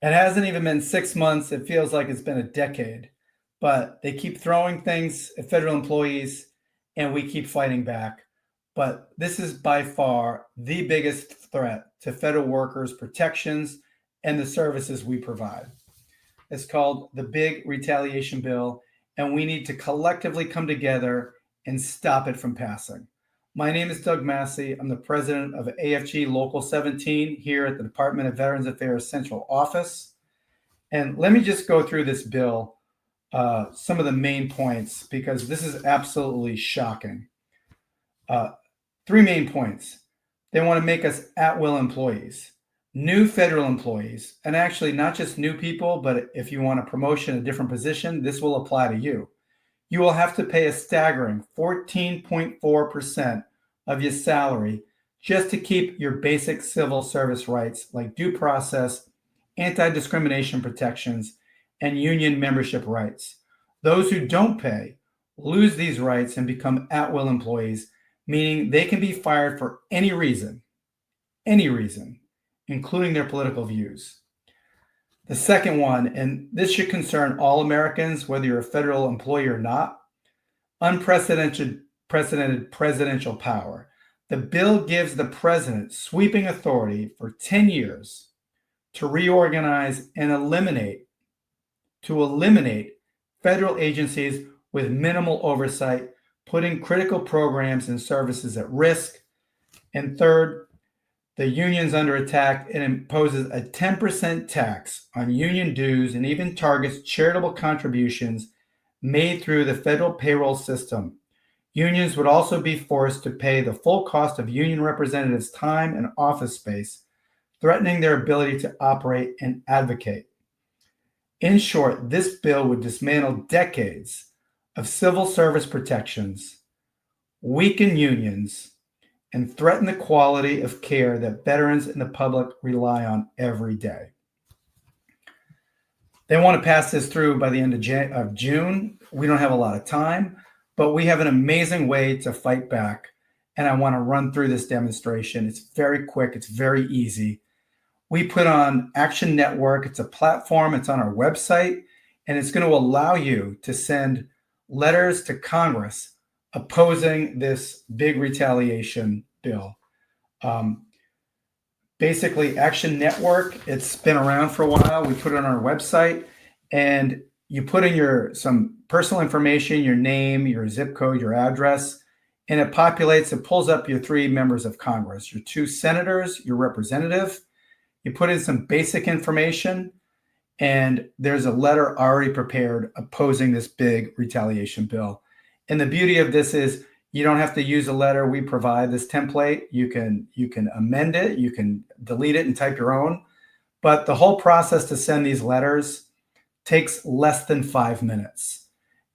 It hasn't even been 6 months. It feels like it's been a decade. But they keep throwing things at federal employees, and we keep fighting back. But this is by far the biggest threat to federal workers' protections and the services we provide. It's called the Big Retaliation Bill, and we need to collectively come together and stop it from passing. My name is Doug Massey. I'm the president of AFG Local 17 here at the Department of Veterans Affairs Central Office. And let me just go through this bill, some of the main points, because this is absolutely shocking. Three main points. They want to make us at-will employees, new federal employees, and actually not just new people, but if you want a promotion, a different position, this will apply to you. You will have to pay a staggering 14.4% of your salary just to keep your basic civil service rights like due process, anti-discrimination protections, and union membership rights. Those who don't pay lose these rights and become at-will employees, meaning they can be fired for any reason, including their political views. The second one, and this should concern all Americans, whether you're a federal employee or not, unprecedented presidential power. The bill gives the president sweeping authority for 10 years to reorganize and eliminate federal agencies with minimal oversight, putting critical programs and services at risk. And third, the union's under attack. It imposes a 10% tax on union dues and even targets charitable contributions made through the federal payroll system. Unions would also be forced to pay the full cost of union representatives' time and office space, threatening their ability to operate and advocate. In short, this bill would dismantle decades of civil service protections, weaken unions, and threaten the quality of care that veterans and the public rely on every day. They want to pass this through by the end of June. We don't have a lot of time, but we have an amazing way to fight back. And I want to run through this demonstration. It's very quick. It's very easy. We put on Action Network. It's a platform. It's on our website, and it's going to allow you to send letters to Congress opposing this big retaliation bill. Basically, Action Network, it's been around for a while. We put it on our website, and you put in some personal information, your name, your zip code, your address, and it pulls up your 3 members of Congress, your 2 senators, your representative. You put in some basic information, and there's a letter already prepared opposing this big retaliation bill. And the beauty of this is you don't have to use a letter. We provide this template. You can amend it, you can delete it and type your own. But the whole process to send these letters takes less than 5 minutes.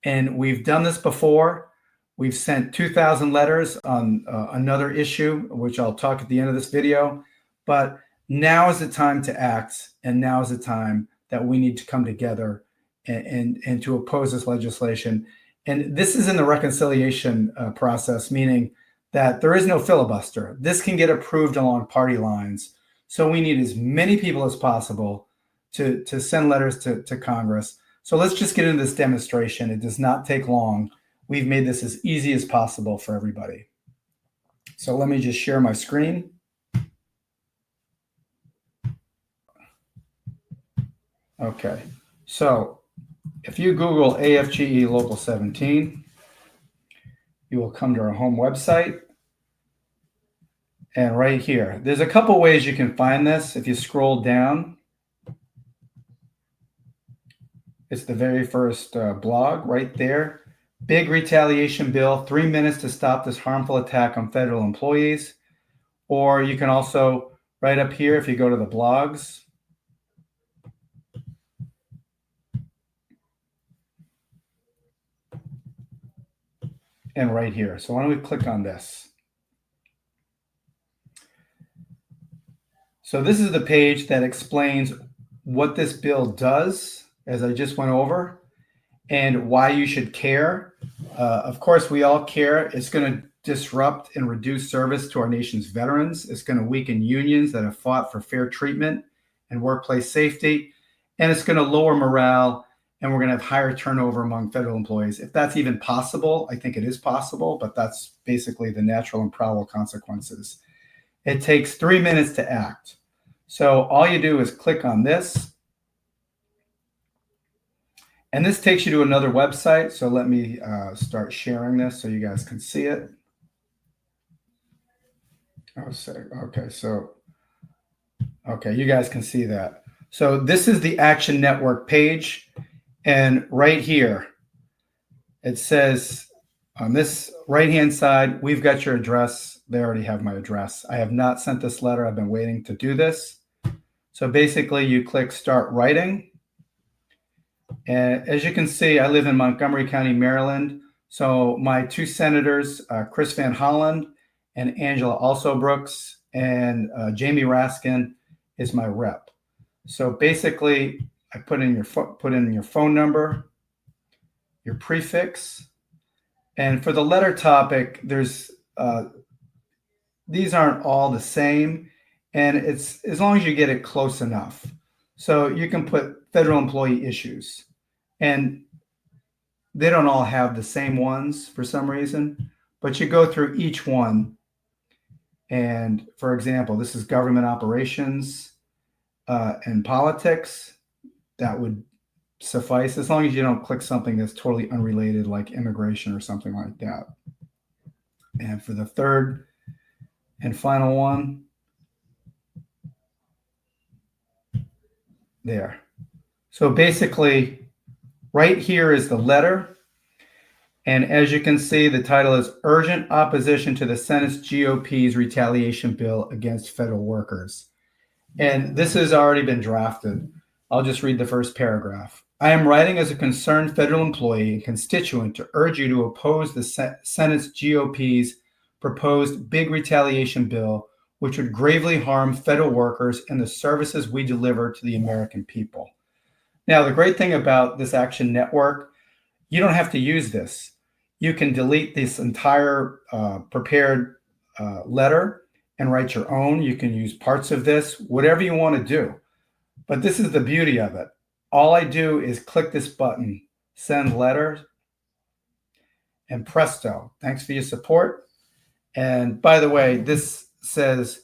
And we've done this before. We've sent 2,000 letters on another issue, which I'll talk at the end of this video. But now is the time to act, and now is the time that we need to come together and to oppose this legislation. And this is in the reconciliation process, meaning that there is no filibuster. This can get approved along party lines. So we need as many people as possible to send letters to Congress. So let's just get into this demonstration. It does not take long. We've made this as easy as possible for everybody. So let me just share my screen. Okay, so if you Google AFGE Local 17, you will come to our home website. And right here, there's a couple ways you can find this. If you scroll down, it's the very first blog right there. Big Retaliation Bill, 3 minutes to stop this harmful attack on federal employees. Or you can also, right up here, if you go to the blogs, and right here. So why don't we click on this? So this is the page that explains what this bill does, as I just went over, and why you should care. Of course, we all care. It's going to disrupt and reduce service to our nation's veterans. It's going to weaken unions that have fought for fair treatment and workplace safety. And it's going to lower morale, and we're going to have higher turnover among federal employees. If that's even possible, I think it is possible, but that's basically the natural and probable consequences. It takes 3 minutes to act. So all you do is click on this, and this takes you to another website. So let me start sharing this so you guys can see it. Okay, you guys can see that. So this is the Action Network page. And right here, it says on this right-hand side, we've got your address. They already have my address. I have not sent this letter. I've been waiting to do this. So basically, you click Start Writing. And as you can see, I live in Montgomery County, Maryland. So my two senators, Chris Van Hollen and Angela Also Brooks, and Jamie Raskin is my rep. So basically, I put in your phone number, your prefix, and for the letter topic, there's these aren't all the same, and it's as long as you get it close enough. So you can put federal employee issues, and they don't all have the same ones for some reason, but you go through each one. And for example, this is government operations and politics. That would suffice as long as you don't click something that's totally unrelated, like immigration or something like that. And for the third and final one, there. So basically, right here is the letter. And as you can see, the title is Urgent Opposition to the Senate's GOP's Retaliation Bill Against Federal Workers. And this has already been drafted. I'll just read the first paragraph. I am writing as a concerned federal employee and constituent to urge you to oppose the Senate's GOP's proposed Big Retaliation Bill, which would gravely harm federal workers and the services we deliver to the American people. Now, the great thing about this Action Network, you don't have to use this. You can delete this entire prepared letter and write your own. You can use parts of this, whatever you want to do. But this is the beauty of it. All I do is click this button, send letter, and presto. Thanks for your support. And by the way, this says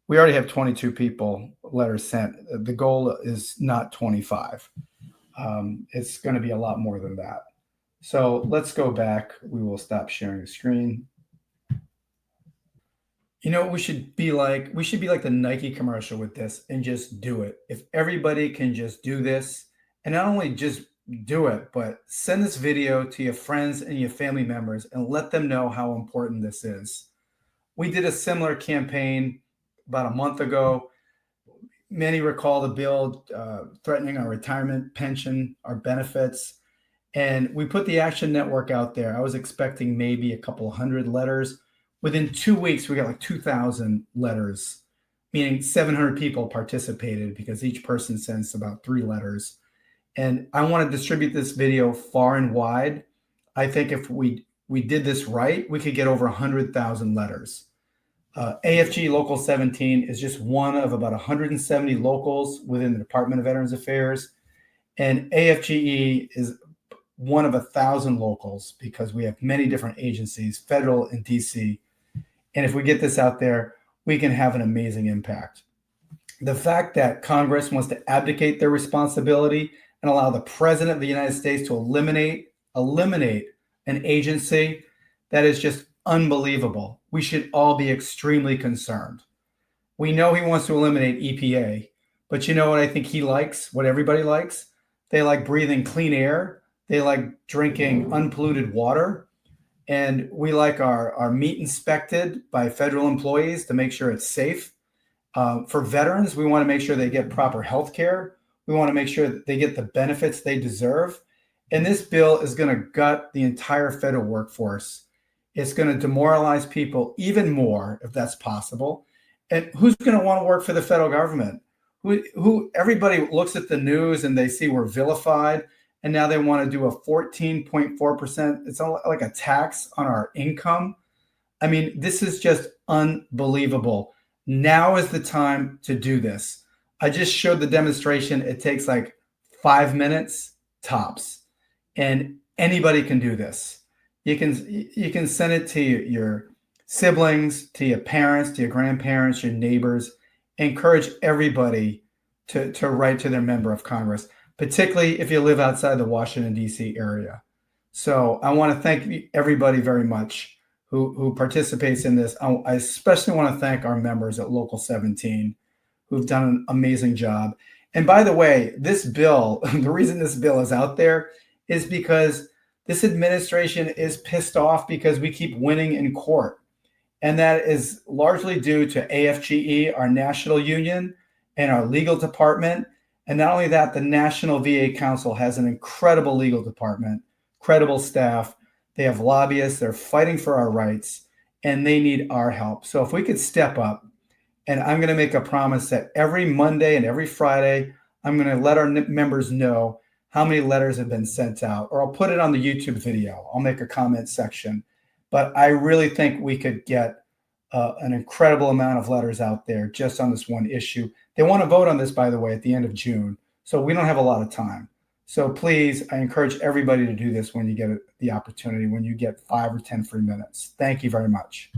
we already have 22 people letters sent. The goal is not 25. It's going to be a lot more than that. So let's go back. We will stop sharing the screen. You know, we should be like the Nike commercial with this and just do it. If everybody can just do this, and not only just do it, but send this video to your friends and your family members and let them know how important this is. We did a similar campaign about a month ago. Many recall the bill threatening our retirement pension, our benefits. And we put the Action Network out there. I was expecting maybe a couple hundred letters. Within 2 weeks, we got like 2,000 letters, meaning 700 people participated because each person sends about 3 letters. And I want to distribute this video far and wide. I think if we did this right, we could get over 100,000 letters. AFG Local 17 is just one of about 170 locals within the Department of Veterans Affairs. And AFGE is one of 1,000 locals because we have many different agencies, federal and DC. And if we get this out there, we can have an amazing impact. The fact that Congress wants to abdicate their responsibility and allow the President of the United States to eliminate an agency, that is just unbelievable. We should all be extremely concerned. We know he wants to eliminate EPA, but you know what I think he likes, what everybody likes? They like breathing clean air. They like drinking unpolluted water. And we like our meat inspected by federal employees to make sure it's safe. For veterans, we want to make sure they get proper health care. We want to make sure that they get the benefits they deserve. And this bill is going to gut the entire federal workforce. It's going to demoralize people even more, if that's possible. And who's going to want to work for the federal government? Who everybody looks at the news and they see we're vilified, and now they want to do a 14.4%. It's like a tax on our income. I mean, this is just unbelievable. Now is the time to do this. I just showed the demonstration. It takes like 5 minutes tops, and anybody can do this. You can send it to your siblings, to your parents, to your grandparents, your neighbors. Encourage everybody to write to their member of Congress, particularly if you live outside the Washington, D.C. area. So I want to thank everybody very much who participates in this. I especially want to thank our members at Local 17 who've done an amazing job. And by the way, this bill, the reason this bill is out there is because this administration is pissed off because we keep winning in court. And that is largely due to AFGE, our national union, and our legal department. And not only that, the National VA Council has an incredible legal department, credible staff. They have lobbyists, they're fighting for our rights, and they need our help. So if we could step up, and I'm going to make a promise that every Monday and every Friday, I'm going to let our members know how many letters have been sent out, or I'll put it on the YouTube video. I'll make a comment section. But I really think we could get an incredible amount of letters out there just on this one issue. They want to vote on this, by the way, at the end of June. So we don't have a lot of time. So please, I encourage everybody to do this when you get the opportunity, when you get 5 or 10 free minutes. Thank you very much.